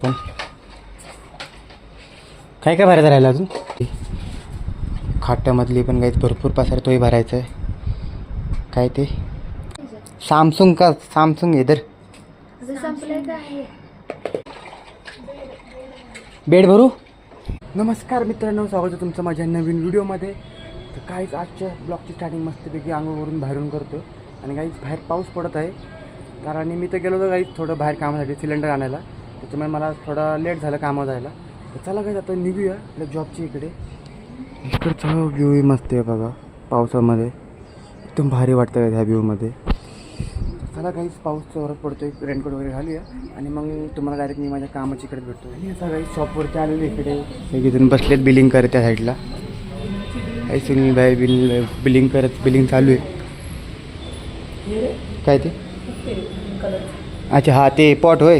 पण काय काय भरायचं राहिलं अजून? खाट्यामधली पण काही भरपूर पसार तोही भरायचा आहे. काय ते सॅमसंग का सॅमसंग इधर बेड भरू. नमस्कार मित्रांनो, स्वागत आहे तुमचं माझ्या नवीन व्हिडिओमध्ये. तर काहीच आजच्या ब्लॉगची स्टार्टिंग मस्तपैकी अंगावरून बाहेरून करतो. आणि काहीच बाहेर पाऊस पडत आहे. कारण मी तर गेलो होतो काहीच थोडं बाहेर कामासाठी सिलेंडर आणायला, त्याच्यामुळे मला थोडा लेट झालं कामावर जायला. तर चला काही आता निघूया आपल्या जॉबच्या इकडे. इकडचा व्ह्यू मस्त आहे बघा, पावसामध्ये एकदम भारी वाटतं ह्या व्ह्यूमध्ये. चला काहीच पाऊस जोरात पडतो आहे, रेनकोट वगैरे घालूया आणि मग तुम्हाला डायरेक्ट मी माझ्या कामाच्या इकडे भेटतो. आणि आता काही शॉपवरती आलेलो इकडे सगळेजण बसलेत बिलिंग करत त्या साईडला. काही सुनील बाई बिलिंग चालू आहे. काय ते अच्छा हां ते पॉट होय.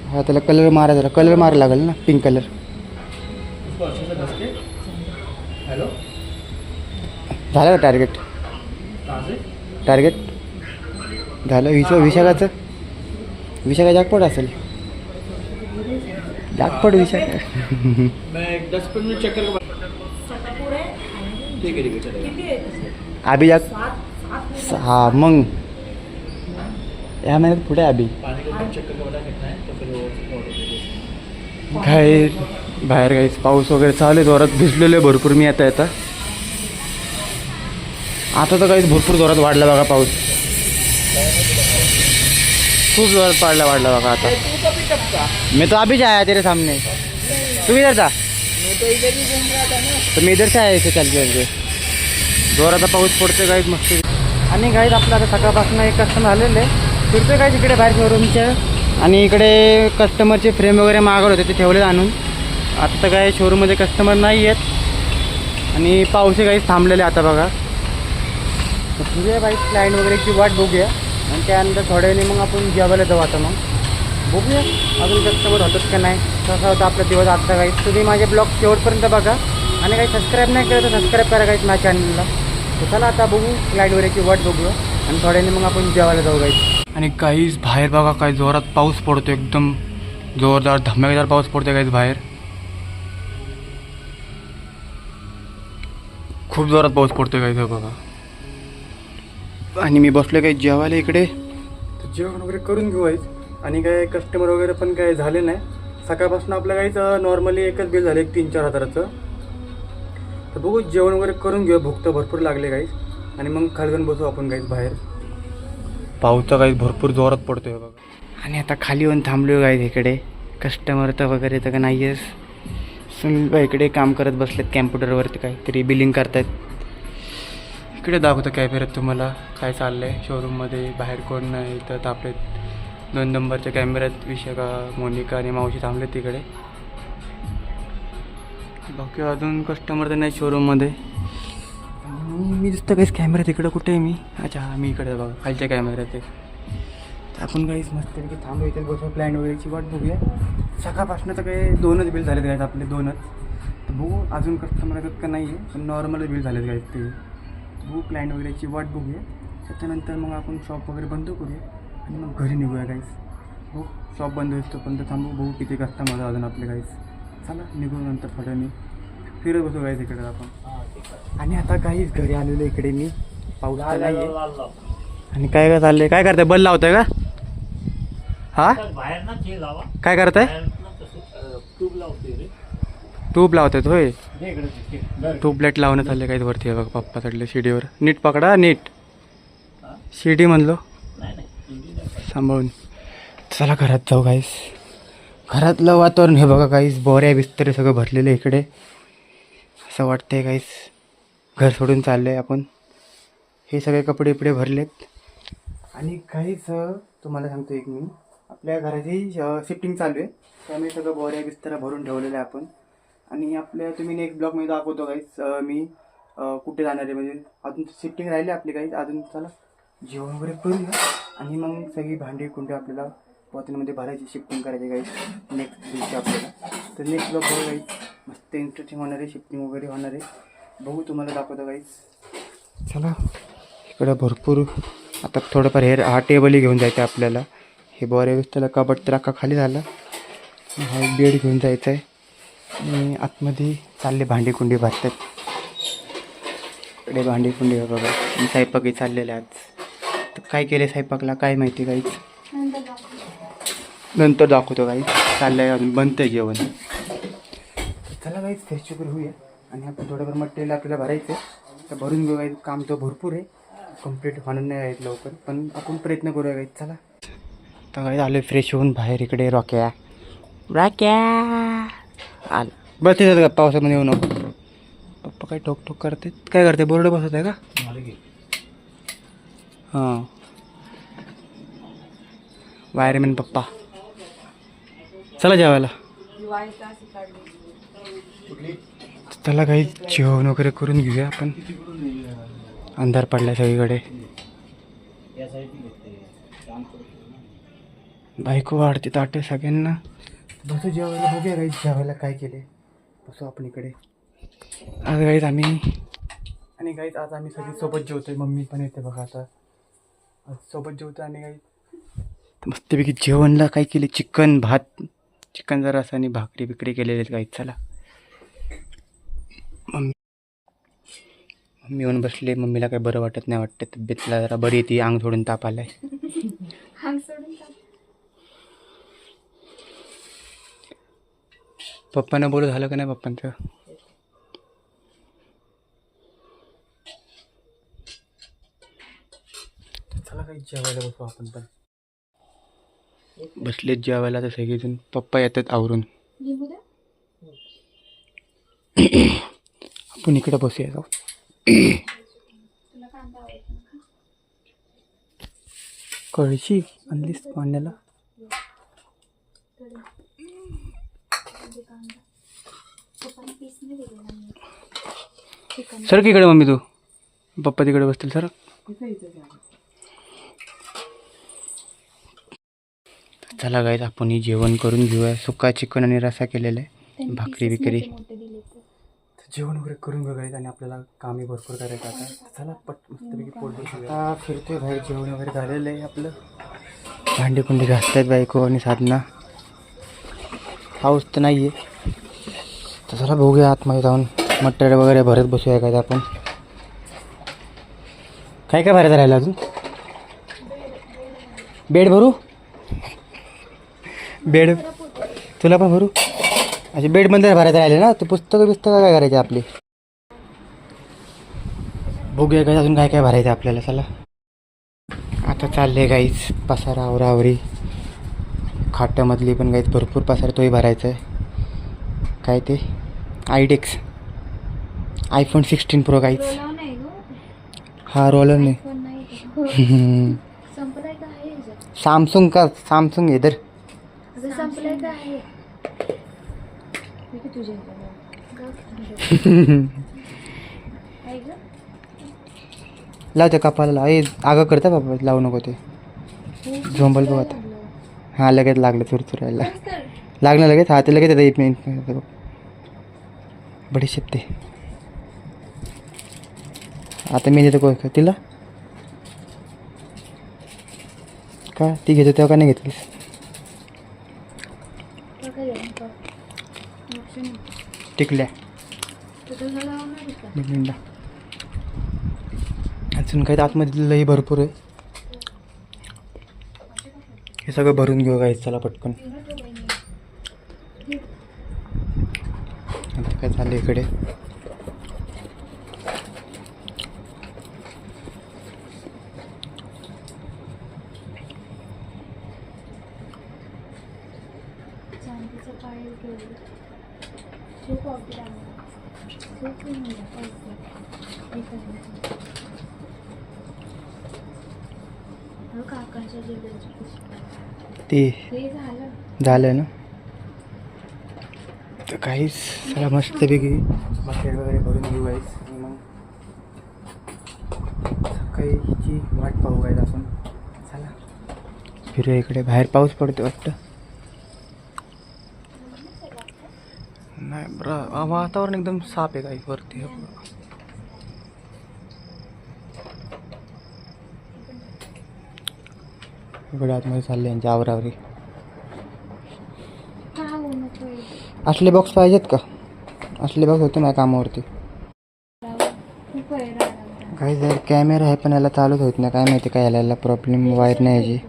हा त्याला कलर मारायला लागेल ना, पिंक कलर. झालं का टार्गेट झालं? विशाखा जागपट असेल. जागपट विशाखा. आबी जाग हा मग या महिन्यात पुढे आबी काय बाहेर काहीच पाऊस वगैरे चालू आहे, जोरात भिजलेलो आहे भरपूर मी आता तर काहीच भरपूर जोरात वाढला बघा पाऊस. खूप जोरात वाढला बघा आता. मैं तो अभी आया तेरे सामने, तू इधर जा. तर मी इधर से आया इथे चलते जोराचा पाऊस पडतो काहीच मस्त. आणि काहीच आपलं आता सकाळपासून एक कस्टमर आलेले फिरतोय काय तिकडे बाहेर शोरूमच्या. आणि इकडे कस्टमरचे फ्रेम वगैरे मागवले होते ते ठेवले आणून. आता तर काय शोरूममध्ये कस्टमर नाही आहेत आणि पाऊसही काहीच थांबलेले आता बघा. तर तुझ्या बाईक क्लायंट वगैरेची वाट बघूया आणि त्यानंतर थोड्या वेळाने मग आपण जेवायला जाऊ. आता मग बघूया अजून कस्टमर होतात का नाही, कसा होता आपला दिवस आजचा. काही तुम्ही माझे ब्लॉग शेवटपर्यंत बघा आणि काही सबस्क्राईब नाही केलं तर सबस्क्राईब करा काहीच माझ्या चॅनलला. तर चला आता बघू क्लायंट वगैरेची वाट बघूया आणि थोड्या वेळाने मग आपण जेवायला जाऊ काही. आणि काहीच बाहेर बघा काय जोरात पाऊस पडतो, एकदम जोरदार धमाकेदार पाऊस पडतो काहीच बाहेर. खूप जोरात पाऊस पडतोय काही बघा. आणि मी बसलो काही जेवायला इकडे, तर जेवण वगैरे करून घेऊ आहेत. आणि काय कस्टमर वगैरे पण काय झाले नाही. सकाळपासून आपलं काहीच नॉर्मली एकच बिल झालं, 3-4 हजाराचं. तर बघू जेवण वगैरे करून घेऊ, भूक तर भरपूर लागले काहीच. आणि मग खाली जाऊन बसू आपण काहीच बाहेर. पाऊसचा काही भरपूर जोरात पडतोय बघा. आणि आता खाली येऊन थांबलो काहीच इकडे. कस्टमर तर वगैरे तर का नाही आहेस. सुनील इकडे काम करत बसलेत कॅम्प्युटरवरती, काहीतरी बिलिंग करतायत. इकडे दाखवतं कॅमेऱ्यात तुम्हाला काय चाललं आहे शोरूममध्ये. बाहेर कोण नाही तर आपले 2 नंबरच्या कॅमेऱ्यात विशाखा, मोनिका आणि मावशी थांबले तिकडे. बाकी अजून कस्टमर तर नाही शोरूममध्ये. मी दिसतं काहीच कॅमेरा तिकडं कुठे आहे मी. अच्छा हां मी इकडे बघा खालच्या कॅमेऱ्यात आहे. आपण काहीच मस्त की थांबू इथे बसून क्लायंट वगैरेची वाट बघूया. सकाळपासून तर काही 2च बिल झालेत आहेत आपले, 2च. तर बघू अजून कस्टमर येतात का नाही आहे, पण नॉर्मल बिल झालेत आहेत ते. बघू क्लायंट वगैरेची वाट बघूया. त्याच्यानंतर मग आपण शॉप वगैरे बंद करूया आणि मग घरी निघूया काहीच. हो शॉप बंद असतो पण तर थांबू, बघू किती कस्टमर अजून आपले काहीच. चला निघू नंतर थोड्याने फिरत बसू काहीच इकडे आपण. आणि आता काहीच घरी आलेलो इकडे मी, पाऊस तर नाही आहे. आणि काय चाललंय, काय करताय, बल लावताय का? हा काय करताय? ट्यूब लावतात होय. ट्यूबलाईट लावण्यात आले काहीच वरती आहे बघा पप्पा चढले शिडीवर. नीट पकडा, नीट शिडी म्हणलो सांभाळून. चला घरात जाऊ काहीच. घरातलं वातावरण हे बघा काहीच, बोऱ्या बिस्तरे सगळं भरलेलं इकडे. असं वाटतंय काहीच घर सोडून चाललं आहे आपण. हे सगळे कपडे इकडे भरलेत. आणि काहीच तुम्हाला सांगतो एक मी, आपल्या घराची शिफ्टिंग चालू आहे, त्यामुळे सगळं बोऱ्या बिस्तरा भरून ठेवलेलं आहे आपण. आणि आपल्या तुम्ही नेक्स्ट ब्लॉगमध्ये दाखवतो काहीच मी कुठे जाणार आहे, म्हणजे अजून शिफ्टिंग राहिली आपली काहीच अजून. चला जेवण वगैरे करूया आणि मग सगळी भांडी कुंडी आपल्याला पॉतीमध्ये भरायची, शिफ्टिंग करायची काहीच नेक्स्ट दिवशी आपल्याला. तर नेक्स्ट ब्लॉग बघा काहीच मस्त इंटरेस्टिंग होणार आहे, शिफ्टिंग वगैरे होणार आहे. बघू तुम्हाला दाखवतो काहीच. चला इकडं भरपूर आता थोडंफार हा टेबलही घेऊन जायचं आपल्याला. हे बोरे त्याला कबट तर अख्खा खाली झाला. हा बेड घेऊन जायचं आहे. आणि आतमध्ये चालले भांडी-कुंडी भरतात. इकडे भांडी-कुंडी बघा. स्वयंपाकही चाललेले आज. तर काय केले स्वयंपाकला काय माहिती काहीच. नंतर दाखवतो काही. चाललंय अजून बनतंय जेवण. चला काहीच फ्रेश वगैरे होऊया. आणि आपण थोडंफार मटेरियल आपल्याला भरायचं आहे. तर भरून घेऊ काही. काम तर भरपूर आहे. कंप्लीट होणार नाही आहेत लवकर. पण आपण प्रयत्न करूया काही. चला तर काही आलो फ्रेश होऊन बाहेर. इकडे रॉक्या आलं बस तिथं का पावसामध्ये येऊ नको. पप्पा काय ठोक ठोक करते. काय करते बोर्ड बसत आहे का? हां वायरमॅन पप्पा. चला जेवायला. चला काही जेवण वगैरे करून घेऊया आपण. अंधार पडला सगळीकडे. बायको वाढते ताटे सगळ्यांना. बसू जेवायला. बघूया काही जेवायला काय केले. बसू आपण इकडे. आज काहीच आम्ही आणि काहीच आज आम्ही सगळी सोबत जेवतोय. मम्मी पण येते बघा आता. आज सोबत जेवतो आणि काही मस्तपैकी जेवणला काय केले. चिकन भात. चिकन जरा असं आणि भाकरी बिकरी केलेले आहेत काही. चला मम्मी येऊन बसले. मम्मीला काही बरं वाटत नाही वाटतं. तब्येतला जरा बरी येते. अंग सोडून ताप आलाय. पप्पांना बोलू झालं का नाही पप्पांचं? चला काही जेवायला बसू आपण पण. बसलेत जेवायला तर सगळेजण. पप्पा येतात आवरून. आपण इकडे बसूया जाऊ. कळशी आणलीस पाण्याला. सर इकडे मम्मी तू. पप्पा तिकडे बसतील सर. चला गाईज आपण ही जेवण करून घेऊया. सुका चिकन आणि रसा केलेला आहे. भाकरी बिकरी जेवण वगैरे करून घेऊ गाईज. आणि आपल्याला कामही भरपूर करायचं आता. चला मस्तपैकी पोट आता फिरतोय बाहेर. जेवण वगैरे झालेलं आहे आपलं. भांडी कुंडी घासतायत बायको आणि साधना. पाऊस तर नाही आहे. तर चला बघूया आतमध्ये जाऊन मटेरियल वगैरे भरत बसूया काय आपण. काय काय भरायचं राहिलं अजून? बेड भरू. बेड तुला पण भरू. असे बेडमध्ये भरायचं राहिले ना. ते पुस्तकं काय करायचे आपली. बघूया काय अजून काय काय भरायचं आपल्याला. चला आता चालले गाईच पसारा आवरावरी. खाट्यामधली पण गाईच भरपूर पसारा तोही भरायचा आहे. काय ते आयडेक्स iPhone 16 Pro गाईच. हा रोलर नाही. सॅमसंग का सॅमसंग इधर. लावते कपाला. आगं करता बाबा. लावू नको ते. झोंबल बघ आता. हां लगेच लागलं चुरचुरायला. लागलं लगेच. हा ते लगेच येतं 1 मिनिट. बडीशेप ते. आता मी देतो कोण तिला. का ती घेतो तेव्हा का नाही घेतलीस? टिकल्या मिनिटा. अजून काही आतमध्ये लई भरपूर आहे. हे सगळं भरून घेऊ काय. चला पटकन. आता काय झालं इकडे. ते झालं ना. तर काहीच सगळं मस्तपैकी मटेरियल वगैरे भरून घेऊ आहे. मग सकाळीची वाट पाहू आहे आपण. चला फिरूया इकडे. बाहेर पाऊस पडतो वाटतं. नाही बरं वातावरण एकदम साफ आहे. काही वरती इकडे आतमध्ये चालले यांच्या आवरावरी. का हो नको आहे? असले बॉक्स पाहिजेत का? असले बॉक्स होते माझ्या कामावरती. खूप आहे राहणार. काही जर कॅमेरा आहे पण याला चालूच होत नाही, काय माहिती काय याला प्रॉब्लेम, वायर नाही याची.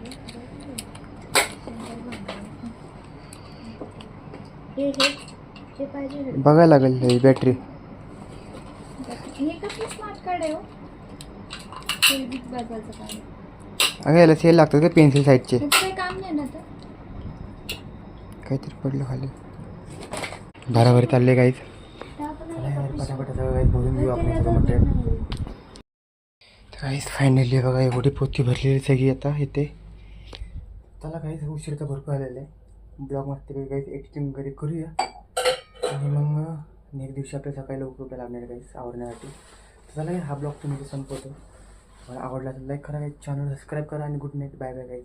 हे पाहिजे. बघायला लागेल ही बॅटरी. हे कसलं स्मार्ट कार्ड आहे हो? ते बिग बाजारचं कार्ड. अगं याला सेल लागतात का पेन्सिल साईजचे? त्याचं काही काम नाही ना तर. काहीतरी पडलं खाली. घरावर चालले काहीच. पटापट सगळं काही बोलून घेऊ आपण सगळं मटेरियल. काहीच फायनली बघा एवढी पोथी भरलेली सगळी आता इथे. त्याला काहीच उशीर तर भरपूर आलेलं आहे. ब्लॉग मस्त काहीच एक्सटिंग वगैरे करूया आणि मग एक दिवशी आपल्या सकाळी लवकर उठायला लागणार आहे काहीच आवडण्यासाठी. चला हा ब्लॉग तुम्ही संपवतो. मला आवडला तर लाईक करा, चॅनल सबस्क्राईब करा आणि good night, bye bye guys.